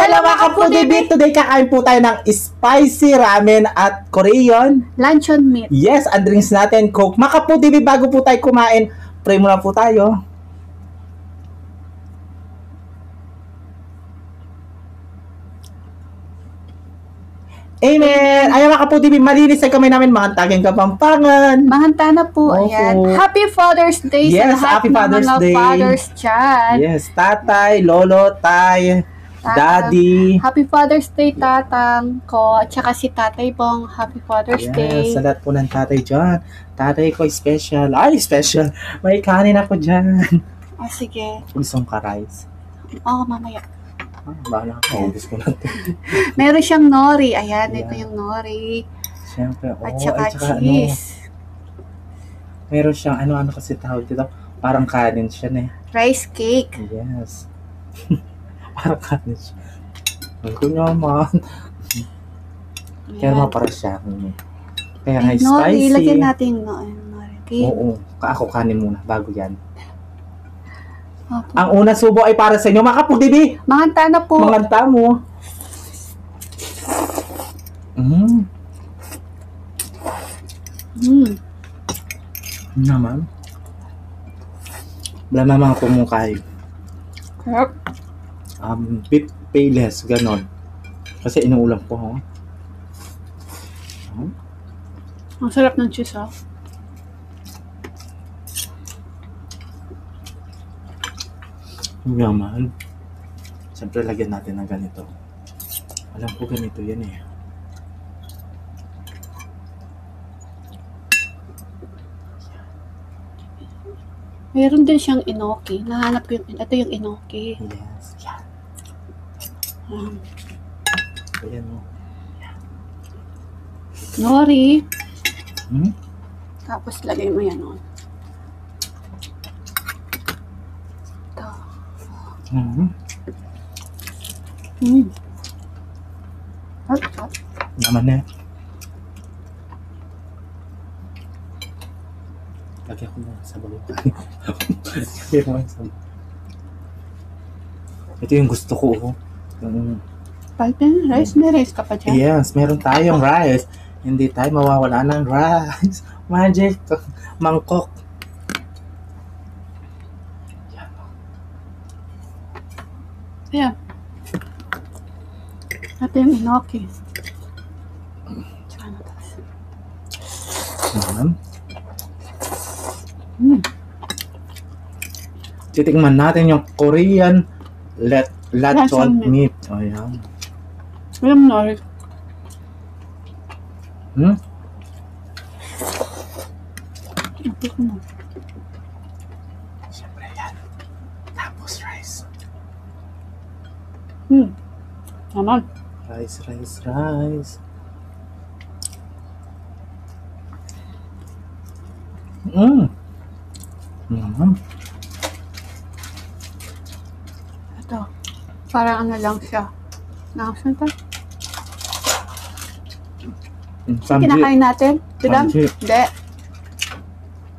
Hello mga kapudibit! Today kakain po tayo ng spicy ramen at Korean luncheon meat. Yes, ang drinks natin, Coke. Mga kapudibit, bago po tayo kumain, pray muna po tayo. Amen! Ayan mga kapudibit, malinis ay kamay namin, mga taging Kapampangan. Mahanta na po. Opo. Ayan. Happy Father's Day Yes, sa lahat happy ng Father's mga Day. fathers dyan. Yes, tatay, lolo, tay, daddy. Happy Father's Day, tatang ko. At saka si Tatay Bong. Happy Father's Day. Yes, sa lahat po ng tatay dyan. Tatay ko special. Ay, special. May kanin ako dyan. Oh, sige. Gusto ka rice? Oh, mamaya. Bahala ka. Ubus ko na ito. Meron siyang nori. Ayan, Yeah. ito yung nori. Siyempre. At saka ano, cheese. meron siyang ano kasi tawag dito. Parang kanin siya na eh. Rice cake. Yes. Parang kanin siya. Ang ko naman. Kaya Ayan. naman para siya. Kaya Ay, nga nori. spicy. Lagyan natin yung nori. Okay. Oo. Ako kanin muna bago yan. Opo. Ang unang subo ay para sa inyo. Mga kapudibi! Mahanta na po. Manganta mo. Mm. Naman. Wala na mga pumukay. Yep. Beef payless, ganon. Kasi inuulam ko, ha? Ang sarap ng cheese, oh. Naman. Siyempre, lagyan natin ng ganito. Alam ko ganito yan eh. Meron din siyang inoki. Nahanap ko yung, ito yung inoki. Yes. Yan. Ayan mo. Nori. Hmm? Tapos lagay mo yan, oh. Ito. Mm-hmm. Hot, hot. Naman na. Lagyan ko na sa bago. Ito yung gusto ko. Palpin, rice. May rice ka pa dyan? Yes, meron tayong rice. Hindi tayo mawawala ng rice. Magic. Mangkok. Ayan. Ito yung inoki. Tsaka na tapos. Naman. Titikman natin yung Korean lechon meat. Ayan. Alam mo, nori. Ito ko na. Siyempre yan. Tapos rice. Naman. Rice, rice, rice. Naman. Ito. Parang ano lang siya. Nakasan ito? Kinakain natin? Bidang? Pansit. Hindi.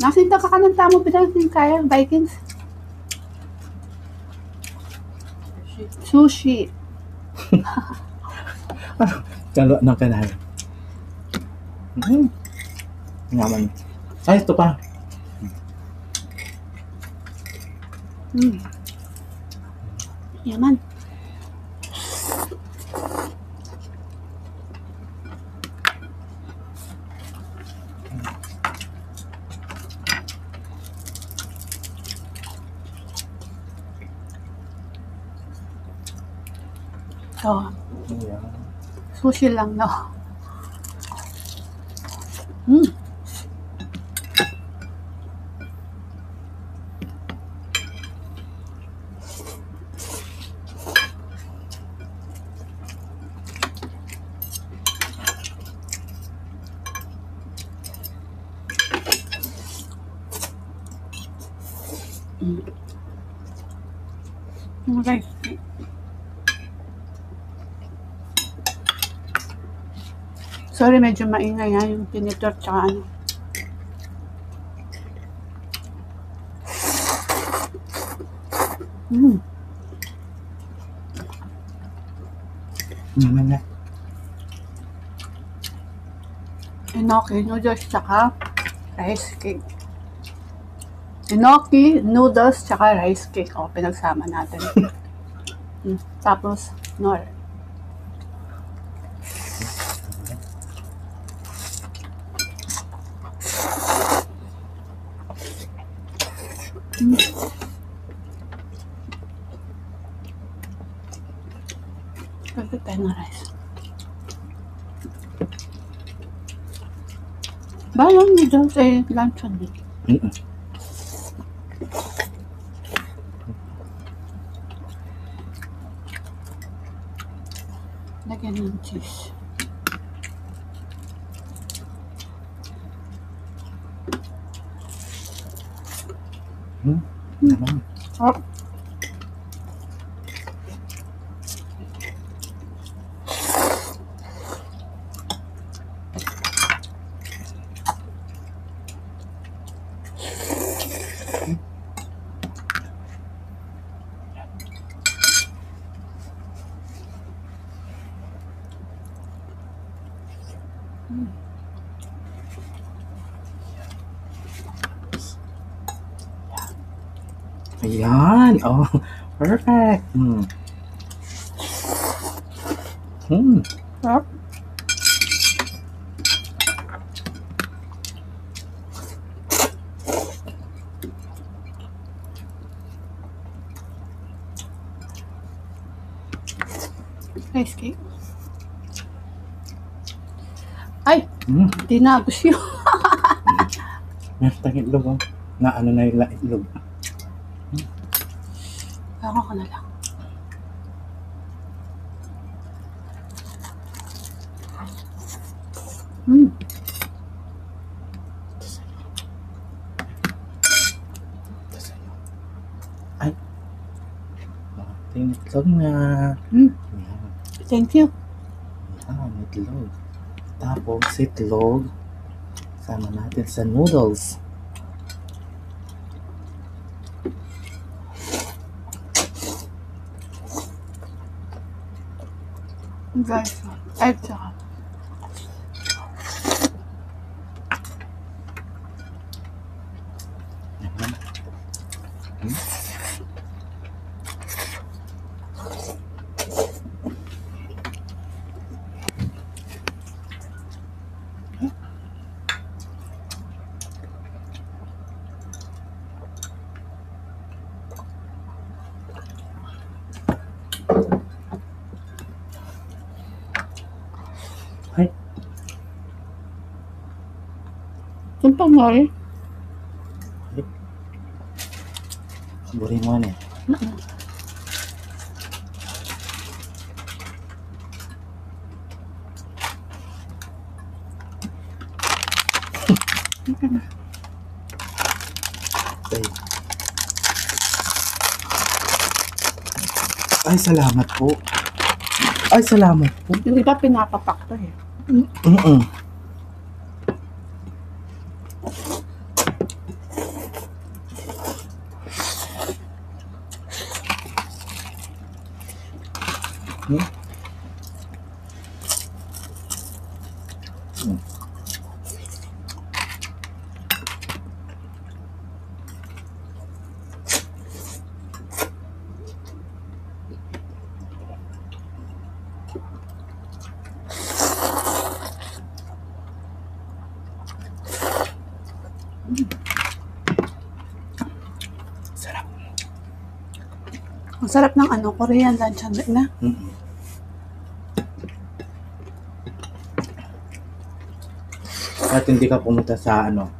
Nakasin ito kakananta mo, Bidang. Hindi kaya. Vikings. Sushi. Kalo ng kanahin. Naman. Ay, ito pa. Yaman. So, Ayan. sushi lang, no? Okay. Sorry, medyo maingay ha, yung tinitor tsaka ano. Naman na. Enoki noodles tsaka rice cake. Enoki noodles tsaka rice cake. O, pinagsama natin. Tapos, nor. Perfect tayo ng rice. Balang noodles eh, luncheon din. Lagyan ng cheese. Naman. Oh. Ayan. Oh, perfect. Sarap. Rice cake. Ay! Tinagos yun. Meron tayong itlog, oh. Na ano na yung itlog. Ako ko na lang. Ay. Ating itlog na. Yan. Thank you. Yan, itlog. Tapos itlog. Sama natin sa noodles. Guys, ay, tsaka. Ay. Sumpah mo eh. Burin mo na eh. Okay. Ay, salamat po. Ay, salamat po. Hindi ba pinapapak to eh? Sarap. Ang sarap ng ano, Korean luncheon na. At hindi ka pumunta sa ano,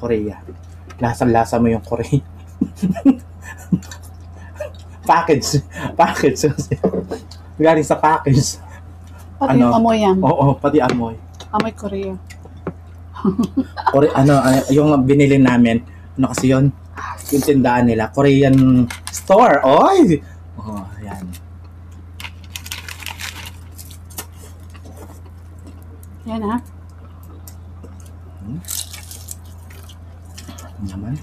Korea. Lasa-lasa mo yung Korea. Package. Galing sa package. Pati Ano? yung amoy yan. Oo, pati amoy. Amoy Korea. Yung binili namin, ano kasi yun? Yung tindahan nila, Korean store. Oy! Oh, ayan. Yan ha. Naman.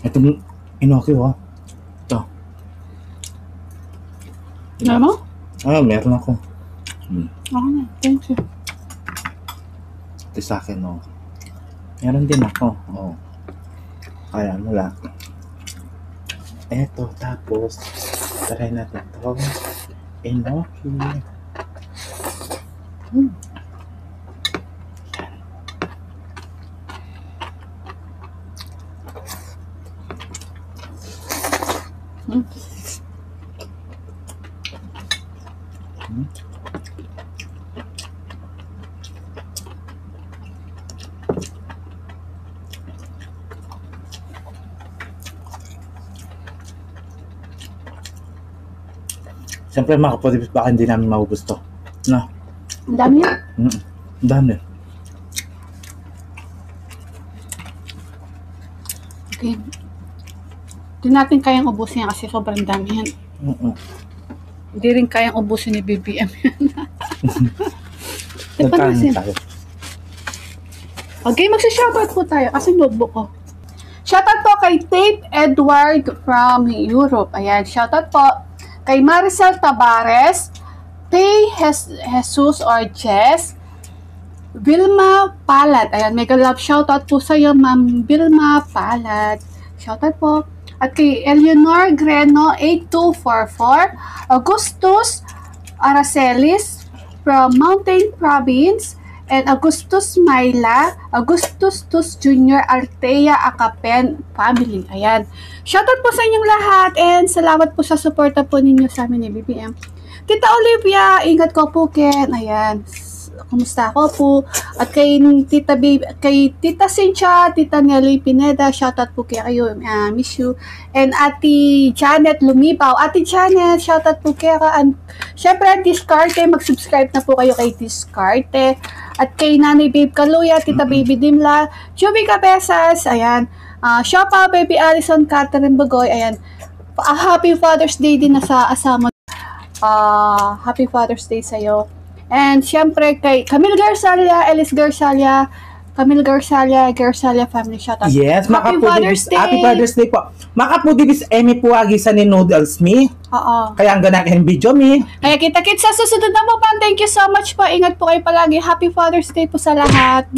Itong inoki, oh. Ito. Alam mo? Ah, meron ako. Ako na. Thank you. Ito sa akin, oh. Meron din ako, oh. Kaya, wala. Eto, tapos, try natin ito. Enoki. Siyempre, mga kapatid, baka hindi namin maubos to. No? Ang dami yan. Ang dami. Okay. Hindi natin kayang ubusin yan kasi sobrang dami yan. Hindi rin kayang ubusin ni BBM yan. Nagkanin tayo. Okay, magsa-shoutout po tayo kasi notebook ko. Shoutout po kay Tate Edward from Europe. Ayan, shoutout po kay Maricel Tabares, Pay Jesus or Jess, Vilma Palad. Ayan, mega love shoutout po sa iyo, Ma'am Vilma Palad. Shoutout po. At kay Eleanor Greno 8244, Augustus Aracelis from Mountain Province, and Augustus Maila, Augustus Tus Jr. Artea Acapen family. Ayan. Shoutout po sa inyong lahat and salamat po sa suporta po ninyo sa amin ni BBM. Tita Olivia, ingat ko po Ken. Ayan. Kumusta ako po? At kay Tita Cynthia, Tita Nelly Pineda, shoutout po kayo. Miss you. And Ate Janet Lumipaw. Ate Janet, shoutout po kayo. And syempre, Discarte, mag-subscribe na po kayo kay Discarte. At kay Nanay Babe Kaluya, Tita Baby Dimla, Juby Cabezas, ayan. Shopa, Baby Allison, Catherine Bagoy, ayan. Happy Father's Day din na sa asama. Happy Father's Day sa'yo. And syempre kay Camille Garzalia, Ellis Garzalia, Camille Garzalia family shoutout. Yes, Happy Father's Day. Happy Father's Day po. Makapudibis Emi Puwagi sa ni Noodles Me. Oo. Kaya ang ganak yung video me. Kaya kita-kits sa susunod na po. Thank you so much po. Ingat po kayo palagi. Happy Father's Day po sa lahat.